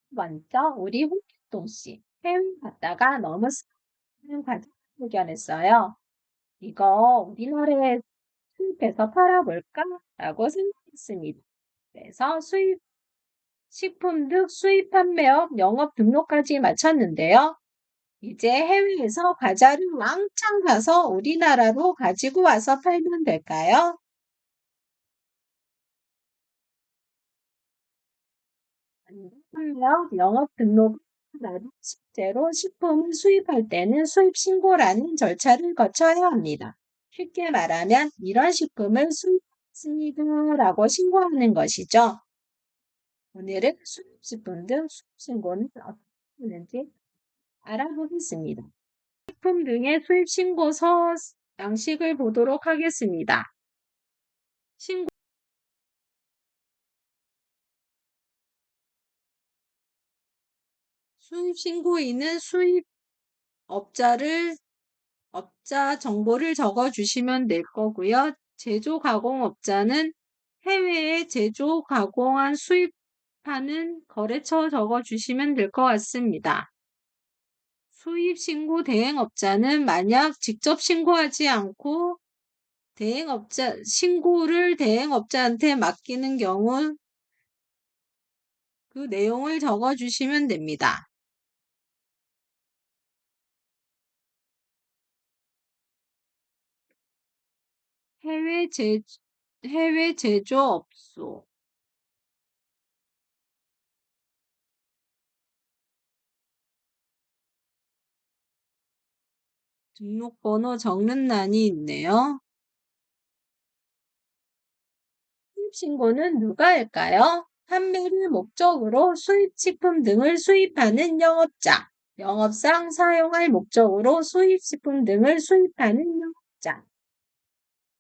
먼저 우리 홍길동 씨 해외 갔다가 너무 쓰는 과자 발견했어요. 이거 우리나라에 수입해서 팔아볼까? 라고 생각했습니다. 그래서 식품 등 수입 판매업 영업 등록까지 마쳤는데요. 이제 해외에서 과자를 왕창 사서 우리나라로 가지고 와서 팔면 될까요? 판매업 영업 등록 나도 실제로 식품을 수입할 때는 수입 신고라는 절차를 거쳐야 합니다. 쉽게 말하면 이런 식품을 수입했습니다라고 신고하는 것이죠. 오늘은 수입식품 등 수입신고는 어떻게 하는지 알아보겠습니다. 식품 등의 수입신고서 양식을 보도록 하겠습니다. 신고, 수입신고인은 업자 정보를 적어주시면 될 거고요. 제조가공업자는 해외에 제조, 가공한 수입하는 거래처 적어주시면 될 것 같습니다. 수입신고 대행업자는 만약 직접 신고하지 않고 신고를 대행업자한테 맡기는 경우 그 내용을 적어주시면 됩니다. 해외 제, 해외 제조업소. 등록번호 적는欄이 있네요. 수입신고는 누가 할까요? 판매를 목적으로 수입식품 등을 수입하는 영업자. 영업상 사용할 목적으로 수입식품 등을 수입하는 영업자.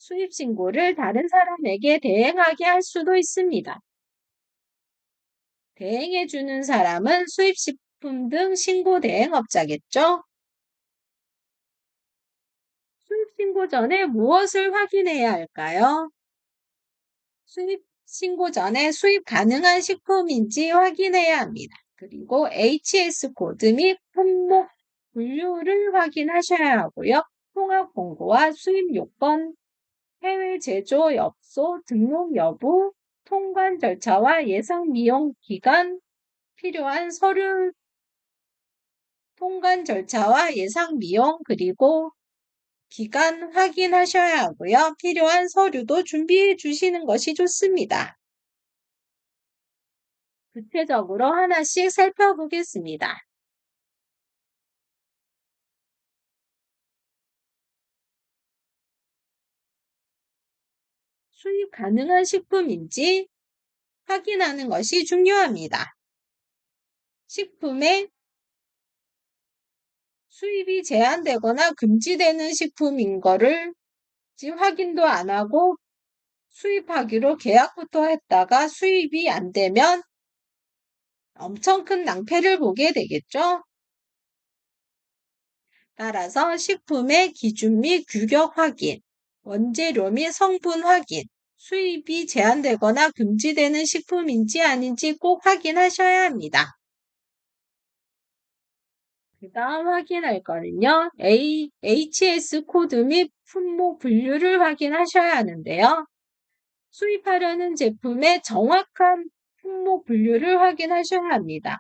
수입신고를 다른 사람에게 대행하게 할 수도 있습니다. 대행해주는 사람은 수입식품 등 신고 대행업자겠죠? 수입신고 전에 무엇을 확인해야 할까요? 수입 신고 전에 수입 가능한 식품인지 확인해야 합니다. 그리고 HS 코드 및 품목 분류를 확인하셔야 하고요. 통합 공고와 수입 요건, 해외 제조 엽소 등록 여부, 통관 절차와 예상 미용 기간, 필요한 서류 통관 절차와 예상 미용 그리고 기간 확인하셔야 하고요. 필요한 서류도 준비해 주시는 것이 좋습니다. 구체적으로 하나씩 살펴보겠습니다. 수입 가능한 식품인지 확인하는 것이 중요합니다. 식품의 수입이 제한되거나 금지되는 식품인 거를 지금 확인도 안 하고 수입하기로 계약부터 했다가 수입이 안 되면 엄청 큰 낭패를 보게 되겠죠? 따라서 식품의 기준 및 규격 확인, 원재료 및 성분 확인, 수입이 제한되거나 금지되는 식품인지 아닌지 꼭 확인하셔야 합니다. 그 다음 확인할 거는요. HS 코드 및 품목 분류를 확인하셔야 하는데요. 수입하려는 제품의 정확한 품목 분류를 확인하셔야 합니다.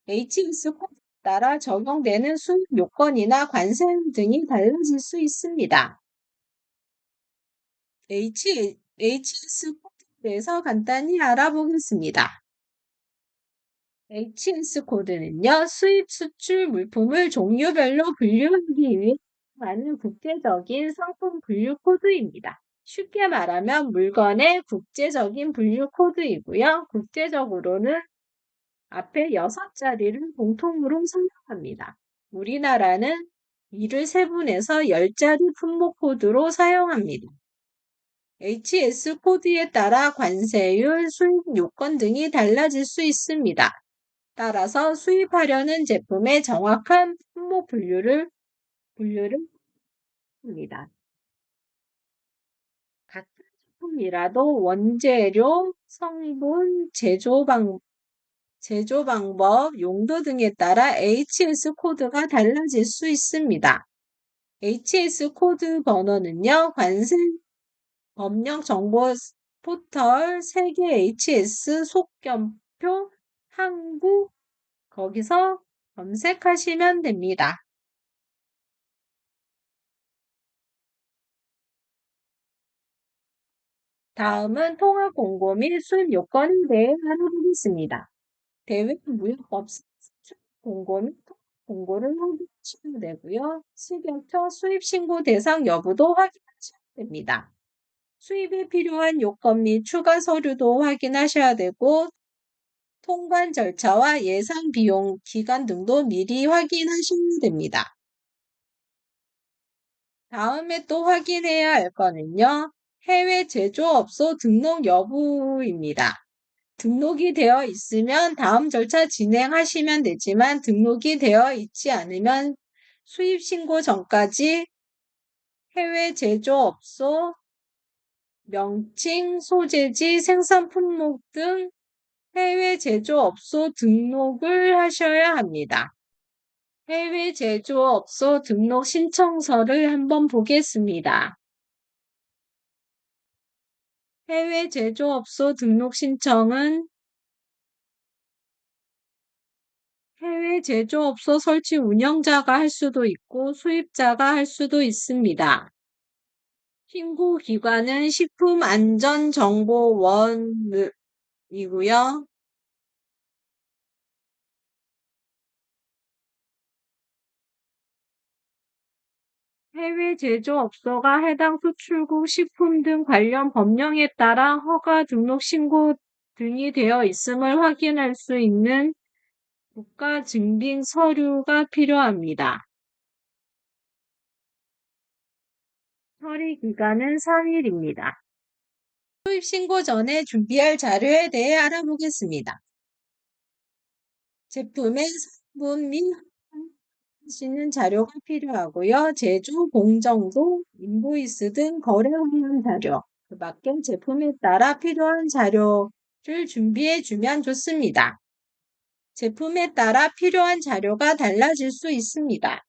HS 코드에 따라 적용되는 수입 요건이나 관세음 등이 달라질 수 있습니다. HS 코드에 대해서 간단히 알아보겠습니다. HS 코드는요, 수입 수출 물품을 종류별로 분류하기 위해 많은 국제적인 상품 분류 코드입니다. 쉽게 말하면 물건의 국제적인 분류 코드이고요. 국제적으로는 앞에 6자리를 공통으로 사용합니다. 우리나라는 이를 세분해서 10자리 품목 코드로 사용합니다. HS 코드에 따라 관세율, 수입 요건 등이 달라질 수 있습니다. 따라서 수입하려는 제품의 정확한 품목 분류를 합니다. 같은 제품이라도 원재료, 성분, 제조 방법, 제조 방법, 용도 등에 따라 HS 코드가 달라질 수 있습니다. HS 코드 번호는요, 관세 법령 정보 포털 세계 HS 속견표 한국 거기서 검색하시면 됩니다. 다음은 통합 공고 및 수입 요건에 대해 알아보겠습니다. 대외무역법상 수출 공고 및 통합 공고를 확인하시면 되고요. 식약처 수입 신고 대상 여부도 확인하셔야 됩니다. 수입에 필요한 요건 및 추가 서류도 확인하셔야 되고 통관 절차와 예상 비용, 기간 등도 미리 확인하셔야 됩니다. 다음에 또 확인해야 할 거는요. 해외 제조업소 등록 여부입니다. 등록이 되어 있으면 다음 절차 진행하시면 되지만 등록이 되어 있지 않으면 수입 신고 전까지 해외 제조업소 명칭, 소재지, 생산 품목 등 해외 제조업소 등록을 하셔야 합니다. 해외 제조업소 등록 신청서를 한번 보겠습니다. 해외 제조업소 등록 신청은 해외 제조업소 설치 운영자가 할 수도 있고 수입자가 할 수도 있습니다. 신고 기관은 식품안전정보원이고요. 해외 제조업소가 해당 수출국 식품 등 관련 법령에 따라 허가 등록 신고 등이 되어 있음을 확인할 수 있는 국가 증빙 서류가 필요합니다. 처리 기간은 3일입니다. 수입 신고 전에 준비할 자료에 대해 알아보겠습니다. 제품의 성분 및 하시는 자료가 필요하고요. 제조, 공정도, 인보이스 등 거래 관련 자료, 그 밖에 제품에 따라 필요한 자료를 준비해 주면 좋습니다. 제품에 따라 필요한 자료가 달라질 수 있습니다.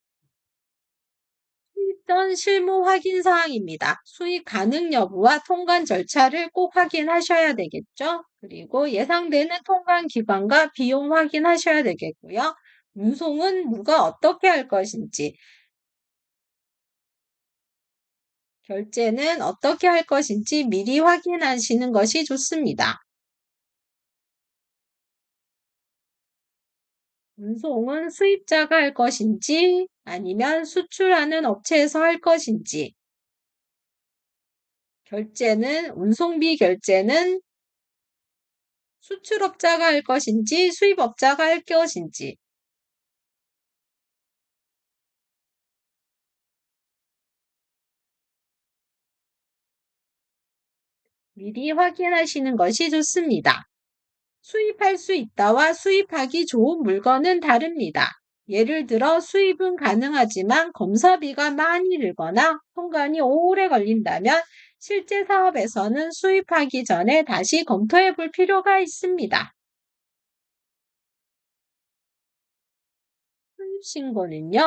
수입전 실무 확인 사항입니다. 수입 가능 여부와 통관 절차를 꼭 확인하셔야 되겠죠? 그리고 예상되는 통관 기간과 비용 확인하셔야 되겠고요. 운송은 누가 어떻게 할 것인지, 결제는 어떻게 할 것인지 미리 확인하시는 것이 좋습니다. 운송은 수입자가 할 것인지 아니면 수출하는 업체에서 할 것인지, 운송비 결제는 수출업자가 할 것인지 수입업자가 할 것인지, 미리 확인하시는 것이 좋습니다. 수입할 수 있다와 수입하기 좋은 물건은 다릅니다. 예를 들어 수입은 가능하지만 검사비가 많이 들거나 통관이 오래 걸린다면 실제 사업에서는 수입하기 전에 다시 검토해 볼 필요가 있습니다. 수입 신고는요,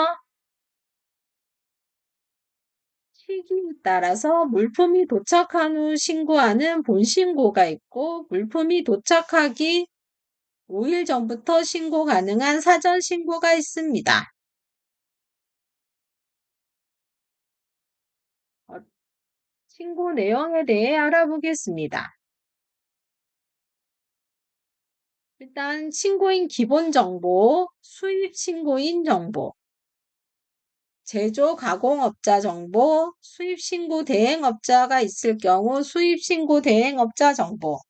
시기에 따라서 물품이 도착한 후 신고하는 본신고가 있고 물품이 도착하기 5일 전부터 신고 가능한 사전 신고가 있습니다. 어, 신고 내용에 대해 알아보겠습니다. 일단 신고인 기본 정보, 수입 신고인 정보, 제조 가공업자 정보, 수입 신고 대행업자가 있을 경우 수입 신고 대행업자 정보,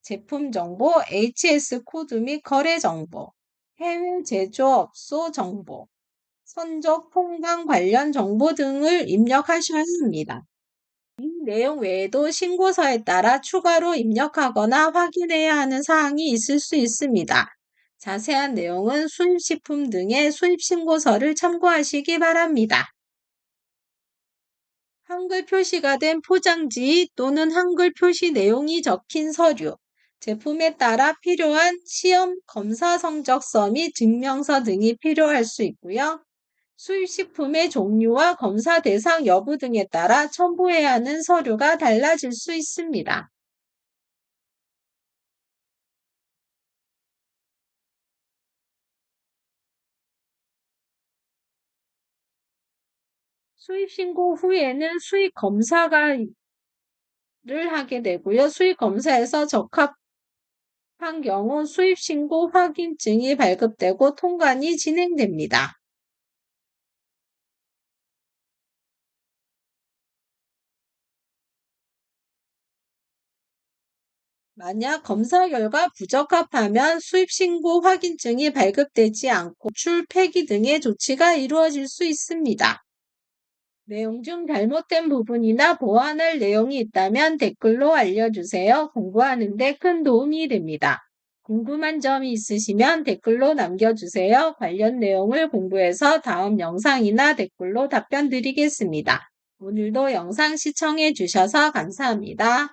제품 정보, HS 코드 및 거래 정보, 해외 제조업소 정보, 선적 통관 관련 정보 등을 입력하셔야 합니다. 이 내용 외에도 신고서에 따라 추가로 입력하거나 확인해야 하는 사항이 있을 수 있습니다. 자세한 내용은 수입식품 등의 수입신고서를 참고하시기 바랍니다. 한글 표시가 된 포장지 또는 한글 표시 내용이 적힌 서류, 제품에 따라 필요한 시험 검사 성적서 및 증명서 등이 필요할 수 있고요. 수입식품의 종류와 검사 대상 여부 등에 따라 첨부해야 하는 서류가 달라질 수 있습니다. 수입 신고 후에는 수입 검사를 하게 되고요. 수입 검사에서 적합한 경우 수입 신고 확인증이 발급되고 통관이 진행됩니다. 만약 검사 결과 부적합하면 수입 신고 확인증이 발급되지 않고 출 폐기 등의 조치가 이루어질 수 있습니다. 내용 중 잘못된 부분이나 보완할 내용이 있다면 댓글로 알려주세요. 공부하는 데 큰 도움이 됩니다. 궁금한 점이 있으시면 댓글로 남겨주세요. 관련 내용을 공부해서 다음 영상이나 댓글로 답변 드리겠습니다. 오늘도 영상 시청해 주셔서 감사합니다.